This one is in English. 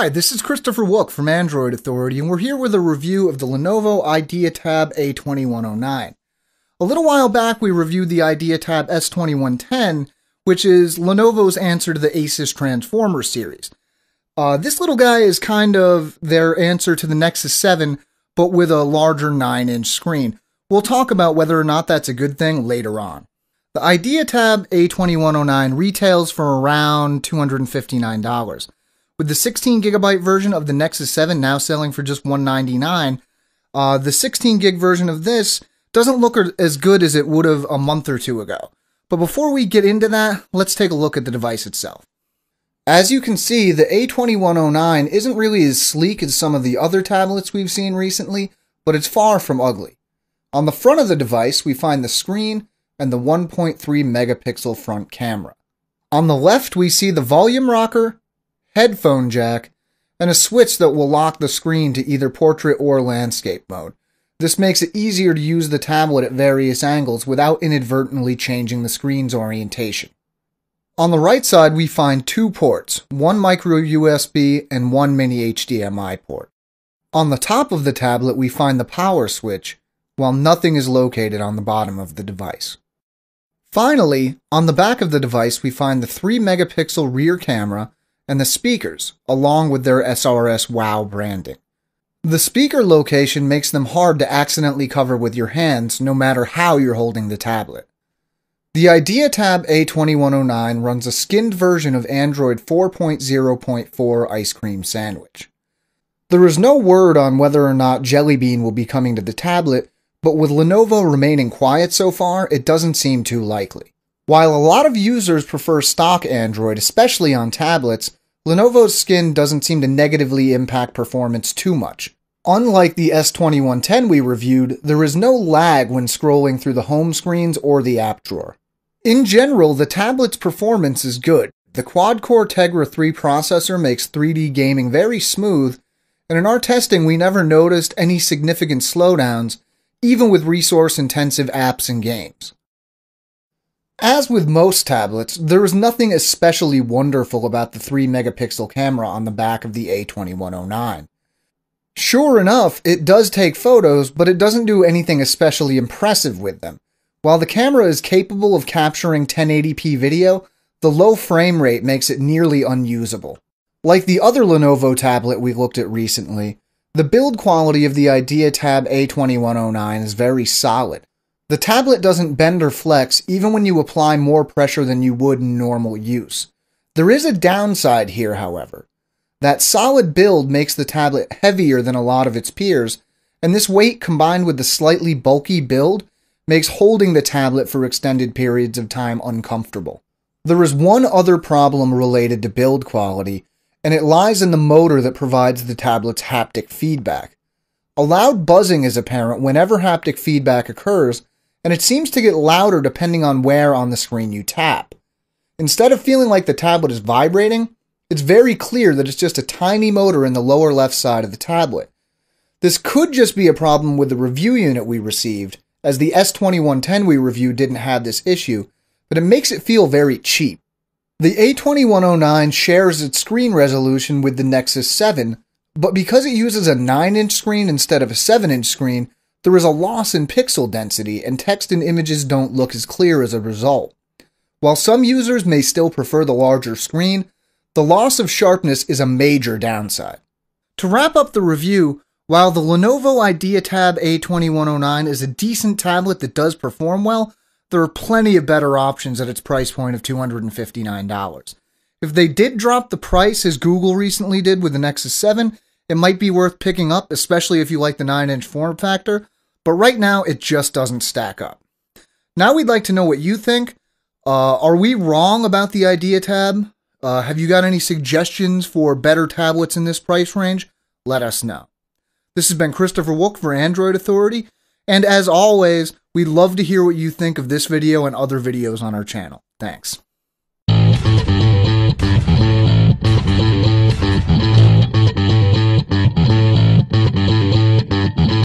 Hi, this is Christopher Wook from Android Authority, and we're here with a review of the Lenovo IdeaTab A2109. A little while back, we reviewed the IdeaTab S2110, which is Lenovo's answer to the Asus Transformer series. This little guy is kind of their answer to the Nexus 7, but with a larger 9-inch screen. We'll talk about whether or not that's a good thing later on. The IdeaTab A2109 retails for around $259. With the 16GB version of the Nexus 7 now selling for just $199, the 16GB version of this doesn't look as good as it would have a month or two ago. But before we get into that, let's take a look at the device itself. As you can see, the A2109 isn't really as sleek as some of the other tablets we've seen recently, but it's far from ugly. On the front of the device, we find the screen and the 1.3 megapixel front camera. On the left, we see the volume rocker, headphone jack, and a switch that will lock the screen to either portrait or landscape mode. This makes it easier to use the tablet at various angles without inadvertently changing the screen's orientation. On the right side, we find two ports, one micro USB and one mini HDMI port. On the top of the tablet, we find the power switch, while nothing is located on the bottom of the device. Finally, on the back of the device, we find the 3 megapixel rear camera and the speakers, along with their SRS WOW branding. The speaker location makes them hard to accidentally cover with your hands, no matter how you're holding the tablet. The IdeaTab A2109 runs a skinned version of Android 4.0.4 Ice Cream Sandwich. There is no word on whether or not Jelly Bean will be coming to the tablet, but with Lenovo remaining quiet so far, it doesn't seem too likely. While a lot of users prefer stock Android, especially on tablets, Lenovo's skin doesn't seem to negatively impact performance too much. Unlike the S2110 we reviewed, there is no lag when scrolling through the home screens or the app drawer. In general, the tablet's performance is good. The quad-core Tegra 3 processor makes 3D gaming very smooth, and in our testing we never noticed any significant slowdowns, even with resource-intensive apps and games. As with most tablets, there is nothing especially wonderful about the 3 megapixel camera on the back of the A2109. Sure enough, it does take photos, but it doesn't do anything especially impressive with them. While the camera is capable of capturing 1080p video, the low frame rate makes it nearly unusable. Like the other Lenovo tablet we looked at recently, the build quality of the IdeaTab A2109 is very solid. The tablet doesn't bend or flex even when you apply more pressure than you would in normal use. There is a downside here, however. That solid build makes the tablet heavier than a lot of its peers, and this weight combined with the slightly bulky build makes holding the tablet for extended periods of time uncomfortable. There is one other problem related to build quality, and it lies in the motor that provides the tablet's haptic feedback. A loud buzzing is apparent whenever haptic feedback occurs, and it seems to get louder depending on where on the screen you tap. Instead of feeling like the tablet is vibrating, it's very clear that it's just a tiny motor in the lower left side of the tablet. This could just be a problem with the review unit we received, as the S2110 we reviewed didn't have this issue, but it makes it feel very cheap. The A2109 shares its screen resolution with the Nexus 7, but because it uses a 9-inch screen instead of a 7-inch screen, there is a loss in pixel density, and text and images don't look as clear as a result. While some users may still prefer the larger screen, the loss of sharpness is a major downside. To wrap up the review, while the Lenovo IdeaTab A2109 is a decent tablet that does perform well, there are plenty of better options at its price point of $259. If they did drop the price, as Google recently did with the Nexus 7, it might be worth picking up, especially if you like the 9-inch form factor, but right now it just doesn't stack up. Now we'd like to know what you think. Are we wrong about the IdeaTab? Have you got any suggestions for better tablets in this price range? Let us know. This has been Christopher Wook for Android Authority, and as always, we'd love to hear what you think of this video and other videos on our channel. Thanks.